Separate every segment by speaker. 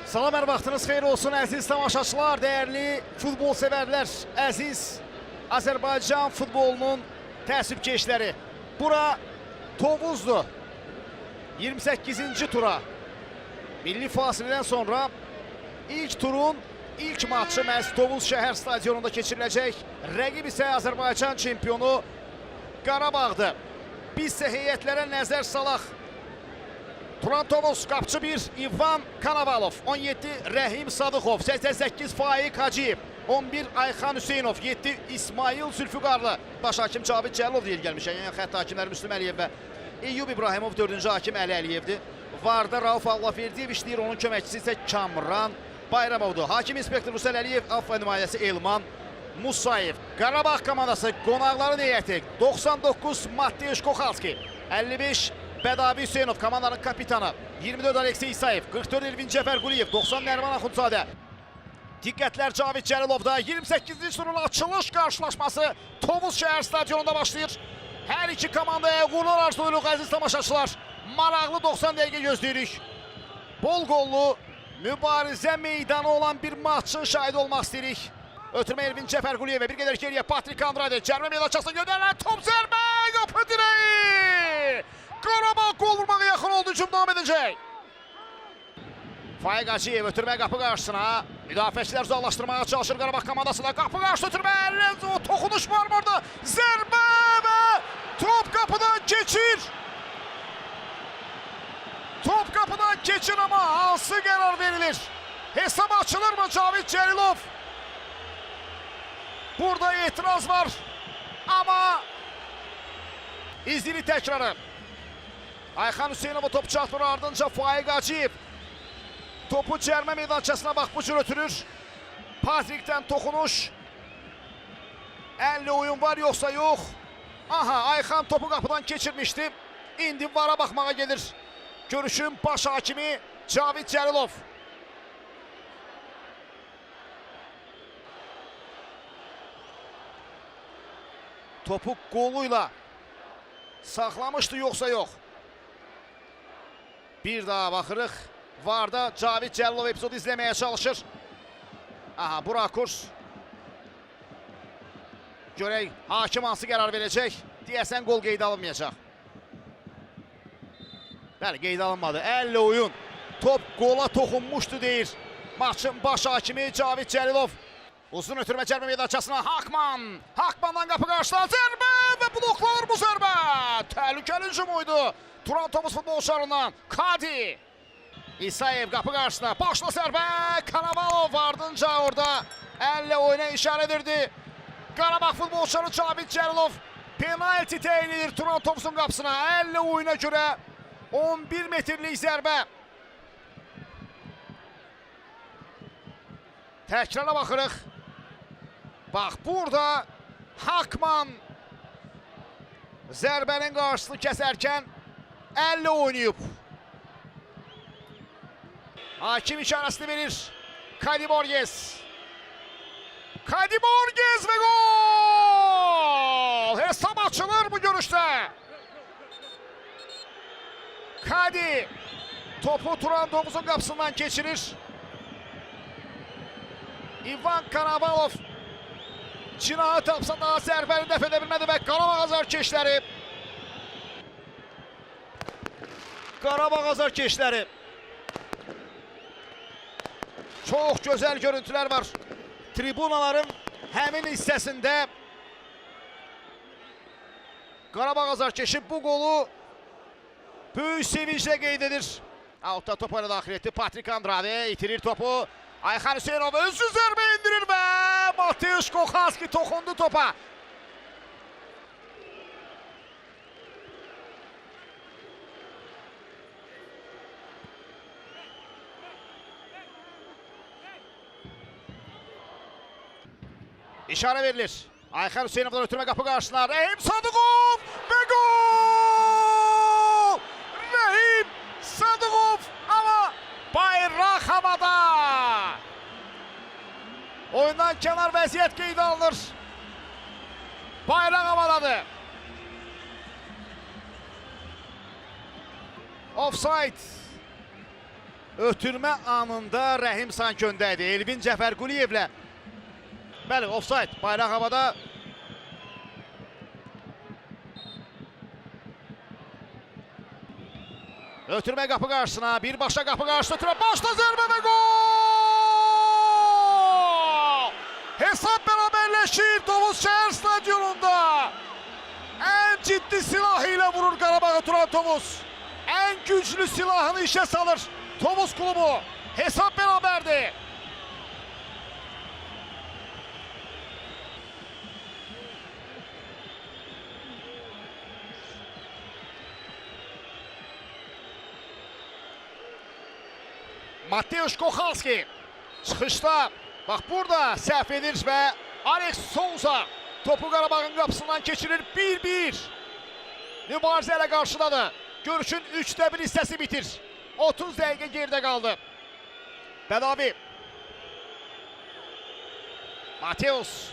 Speaker 1: Salam, hər vaxtınız xeyir olsun əziz tamaşaçılar, dəyərli futbol sevərlər, əziz Azərbaycan futbolunun təəssübkeşləri. Bura Tovuzdur. 28-ci tura. Milli fasilədən sonra ilk turun ilk maçı məhz Tovuz şəhər stadionunda keçiriləcək. Rəqib isə Azərbaycan çempionu Qarabağdır. Biz isə heyətlərə nəzər salaq. Turan Tovuz, qapçı 1 İvan Kanavalov, 17 Rəhim Sadıxov, 88 Faiq Hacıyev, 11 Ayxan Hüseynov, 7 İsmail Zülfüqarlı, baş hakim Cavid Cəlilov deyil gəlmişək. Yəni xətt hakimləri Müslüm Əliyev və Eyyub İbrahimov, 4-cü hakim Əli Əliyevdir. Varda Rauf Allahverdiyev işləyir, onun köməkçisi isə Kamran Bayramovdur. Hakim inspektor Rusəl Əliyev, Af və nümayəndəsi Elman Musayev. Qarabağ komandası qonaqların heyəti 99 Mateusz Koxalski, 55 Bədavi Hüseynov, komandanın kapitanı, 24 Aleksey İsayev, 44 Elvin Cəfər Quliyev, 90 Nərman Axundzadə. Diqqətlər Cavid Cəlilovda. 28-ci turun açılış qarşılaşması Tovuz şəhər stadionunda başlayır. Hər iki komandaya uğurlar arzulayırıq əziz tamaşaçılar. Maraqlı 90 dəqiqə gözləyirik. Bol qollu, mübarizə meydanı olan bir maçın şahidi olmaq istəyirik. Ötürmə Elvin Cəfər Quliyevə, bir qədər geriyə Patrik Andrade, cərmə meydançasına göndərilən top zərbə, qapı direği! Qarabağ qol vurmağa yaxın oldu, hücum davam edəcək. Faiq Hacıyev ötürmə qapı qarşısına. Müdafiəçilər uzaqlaşdırmağa çalışır Qarabağ komandasına. Qapı qarşı ötürmə, Lenzo toxunuş var mı orada? Zərbə və top qapıdan keçir. Top qapıdan keçir amma hansı qərar verilir? Hesab açılır mı Cavid Cəlilov? Burada etiraz var amma izlili təkrarı. Ayxan Hüseynova top çatmır, ardınca Faiq Hacıyev. Topu cərmə meydançasına bax bu cür ötürür. Patrik'ten toxunuş. Elle oyun var yoxsa yox. Aha, Ayxan topu qapıdan keçirmişdi. İndi vara baxmağa gelir. Görüşün baş hakimi Cavid Cəlilov. Topu qoluyla saxlamışdı yoxsa yox. Bir daha baxırıq. Varda Cavid Cəlilov epizodu izləməyə çalışır. Aha, bu rakurs. Görək, hakim hansı qərar verəcək. Deyəsən qol qeydə alınmayacaq. Bəli, qeydə alınmadı. Elle oyun. Top qola toxunmuşdu deyir maçın baş hakimi Cavid Cəlilov. Uzun ötürmə cərbə meydançasına Hakman. Hakmandan qapı qarşıdan zərbə və bloklanır bu zərbə. Təhlükəli hücum oydu Turan Tovuz futbolçularından. Kadi. İsayev qapı qarşısına. Başla zərbə. Kanavalov ardınca orada elle oyuna işarə edirdi. Qarabağ futbolçuları Cavid Cəlilov penalti təyin edir Turan Tovuzun qapısına. Elle oyuna görə 11 metrlik zərbə. Təkrara baxırıq. Bax, burada Hakman zərbənin qarşısını kəsərkən elle oynayıb. Hakim işarəsini verir. Kadi Borges. Kadi Borges ve gol! Hesab açılır bu görüşte. Kadi topu Turan Tovuz'un qapısından keçirir. İvan Kanavalov cinahı tapsa daha zərbəni dəf edə bilmədi və Qarabağ azarkeşləri. Qarabağ azarkeşləri. Çox gözəl görüntülər var. Tribunaların həmin hissəsində Qarabağ azarkeşi bu qolu böyük sevinclə qeyd edir. Altda topu ilə daxil etdi. Patrik Andrade itirir topu. Ayxan Hüseynov özü zərbə indirir və Mateusz Koxalski toxundu topa. İşarə verilir. Ayxan Hüseynovdan ötürmə qapı qarşısına. Rəhim Sadıqov və gol! Rəhim Sadıqov ama bayraq havada. Oyundan kənar vəziyyət qeydə alınır. Bayraq havadadır. Offside. Ötürmə anında Rəhim Sanköndədir. Elvin Cəfərquliyevlə. Bəli, offside. Bayraq havada. Ötürmə qapı qarşısına. Birbaşa qapı qarşısına ötürmə. Başla zərbə və gol! Hesab bərabərləşir Tovuz şəhər stadionunda. Ən ciddi silahı ilə vurur Qarabağı turan Tovuz. Ən güclü silahını işə salır Tovuz klubu. Hesab bərabərdir. Mateusz Kochalski çıxışda. Bax burada səhv edir və Alex Souza topu Qarabağın qapısından keçirir. 1-1. Mübarizə ilə qarşıdadır. Görüşün 3də 1 hissəsi bitir. 30 dəqiqə geridə qaldı. Bədavi. Mateus.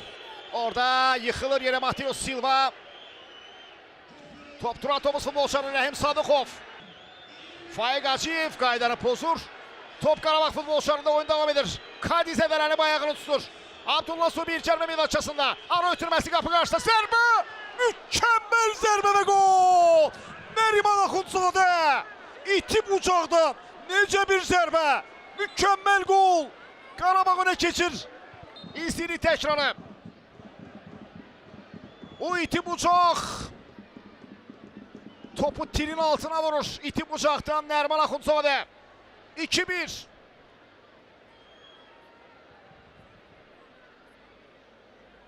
Speaker 1: Orada yıxılır yerə Mateus Silva. Top duran Tovuz futbolçuları Rəhim Sadıqov. Faiq Hacıyev qaydanı pozur. Top Qarabağ futbolçularında oyun davam edir. Kadi zədələnib ayağını tutur. Abdullah Subir cərimə meydançasında. Ara ötürməsi qapı qarşısında. Zərbə! Mükəmməl zərbə və gol! Nəriman Axundzadə! İtib ucaqdan. Necə bir zərbə! Mükəmməl gol! Qarabağ önə keçir. İzlini təkrarı. O itib ucaq. Topu tirin altına vurur. İtib ucaqdan Nəriman Axundzadə. 2-1.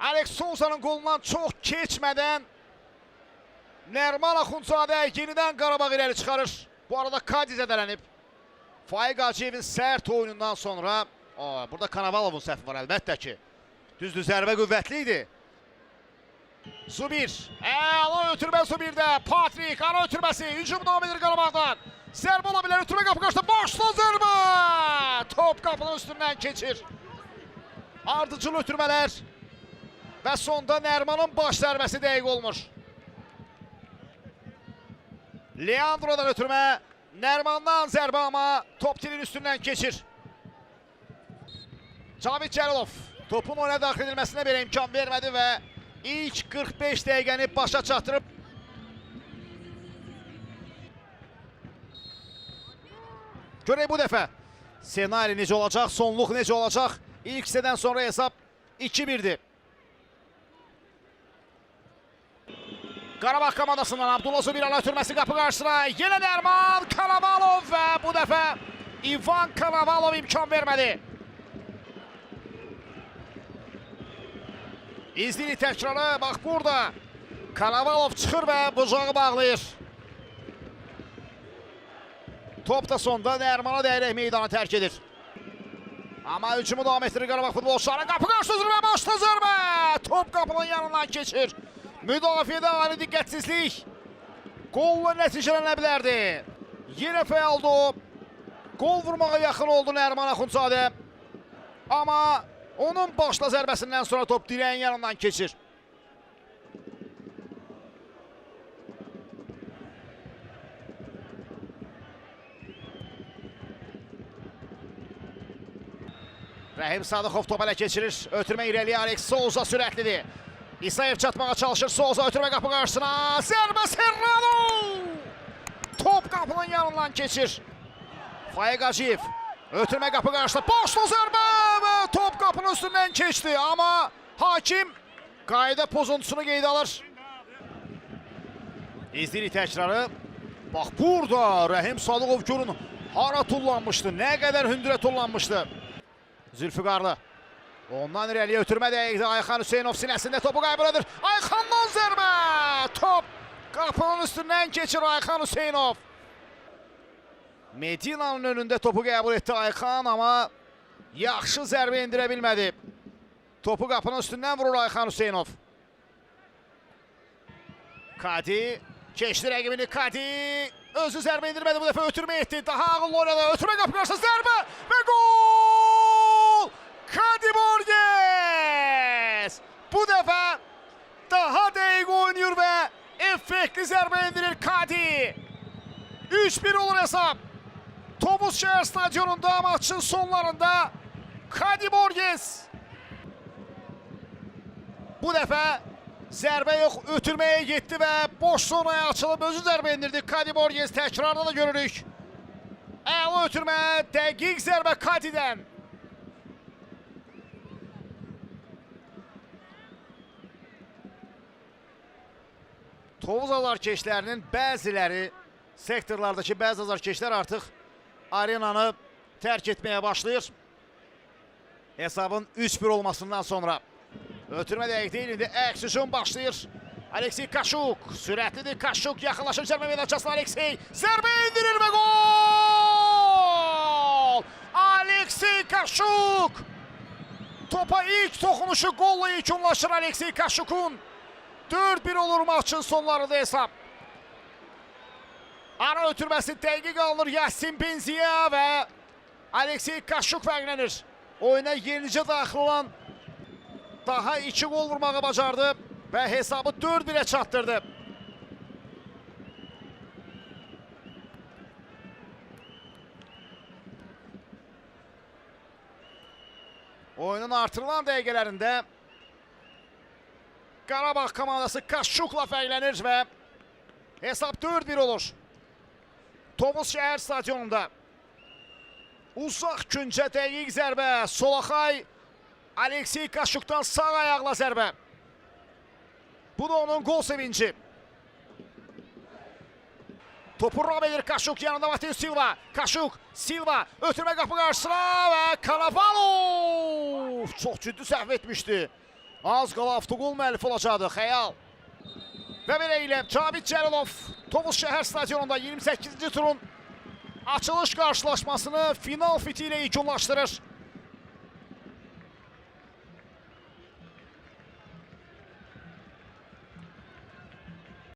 Speaker 1: Alex Souza'nın qolundan çox keçmədən Nəriman Axundzadə yenidən Qarabağ irəli çıxarır. Bu arada Kadi zədələnib. Faiq Hacıyevin sərt oyunundan sonra burada Kanavalovun səhvi var əlbəttə ki. Düzdür, zərbə qüvvətli idi. Subir. Ala ötürmə Subirdə. Patrik ara ötürməsi. Hücum davam edir Qarabağdan. Zərbə ola bilər. Ötürmə qapı qarşıda. Başla zərbə. Top qapının üstündən keçir. Ardıcıl ötürmələr. Və sonda Nərimanın baş zərbəsi dəqiq olmur. Leandro'dan ötürmə. Nərimandan zərbə amma top tilin üstündən keçir. Cavid Cəlilov topun oyuna daxil edilməsinə belə imkan vermədi və ilk 45 dəqiqəni başa çatdırıb. Görək bu dəfə senari necə olacaq, sonluq necə olacaq. İlk hissədən sonra hesab 2-1'dir. Qarabağ komandasından Abdullah Zubir ötürməsi qapı qarşısına. Yenə Nəriman Kanavalov və bu dəfə İvan Kanavalov imkan vermədi. İzlini təkrarı, bax burada Kanavalov çıxır və bucağı bağlayır. Top da sonda Nərimana dəyərək meydanı tərk edir. Amma hücumu davam etdirir Qarabağ futbolçuları. Qapı qarşı zərbə, başla zərbə. Top qapının yanından keçir. Müdafiədə ani diqqətsizlik. Qolla nəticələnə bilərdi. Yenə fəaldı o. Qol vurmağa yaxın oldu Nəriman Axundzadə. Amma onun başla zərbəsindən sonra top dirəyin yanından keçir. Rəhim Sadıqov top ələ keçirir. Ötürmə irəliyə Alex Souza sürətlidir. İsayev çatmağa çalışır. Souza ötürmə qapı qarşısına. Zərbə Serrano! Top qapının yanından keçir. Faiq Hacıyev. Ötürmə qapı qarşısına. Başla zərbə və top qapının üstündən keçdi. Amma hakim qayda pozuntusunu qeydə alır. İzlini təkrarı. Bax burada Rəhim Sadıqov görün hara tullanmışdı. Nə qədər hündürə tullanmışdı. Zülfüqarlı. Ondan irəliyə ötürmə dəqiqdə Ayxan Hüseynov sinəsində topu qəbul edir. Ayxandan zərbə! Top qapının üstündən keçir Ayxan Hüseynov. Medina'nın önündə topu qəbul etdi Ayxan, amma yaxşı zərbə indirə bilmədi. Topu qapının üstündən vurur Ayxan Hüseynov. Kadi keçdi rəqibini. Kadi özü zərbə indirmədi, bu dəfə ötürmə etdi. Daha ağıllı oynadı. Ötürmə qapı qarşısında zərbə və gol! Kadi Borges! Bu dəfə daha dəqiq oynayır və effektli zərbə indirir Kadi. 3-1 olur hesab. Tovuz Şehir Stadionunda maçın sonlarında Kadi Borges. Bu dəfə zərbə yox, ötürməyə getdi və boş zonaya açılıb özü zərbə indirdi. Kadi Borges təkrarda da görürük. Əla ötürmə, dəqiq zərbə Kadi'dən. Tovuz azarkeşlərinin bəziləri, sektorlardakı bəzi azarkeşlər artıq arenanı tərk etməyə başlayır. Hesabın 3-1 olmasından sonra. Ötürmə dəqiq deyil, indi əks hücum başlayır. Aleksey Kaşuk, sürətlidir Kaşuk, yaxınlaşır cərimə meydançasına Aleksey. Zərbə indirir və gol! Aleksey Kaşuk! Topa ilk toxunuşu golla yekunlaşır Aleksey Kaşuk'un. 4-1 olur maçın sonlarında hesab. Ara ötürməsi dəqiq alınır Yasin Benziya və Aleksey Kaşuk fərqlənir. Oyuna yenicə daxil olan daha 2 gol vurmağı bacardı və hesabı 4-1'ə çatdırdı. Oyunun artırılan dəqiqələrində Qarabağ komandası Kaşuk'la fərqlənir və hesab 4-1 olur. Tovuz Şəhər Stadionunda uzaq küncə dəqiq zərbə, Solaxay Aleksey Kaşuk'tan sağ ayaqla zərbə. Bu da onun gol sevinci. Topu rab edir Kaşuk, yanında Mateus Silva. Kaşuk, Silva, ötürmə qapı qarşısına və Karabalov çox ciddi səhv etmişdi. Az qala avtogol müəllifi olacaqdı, xəyal. Və belə ilə Cavid Cəlilov Tovuz Şəhər Stadionunda 28-ci turun açılış qarşılaşmasını final fiti ilə yekunlaşdırır.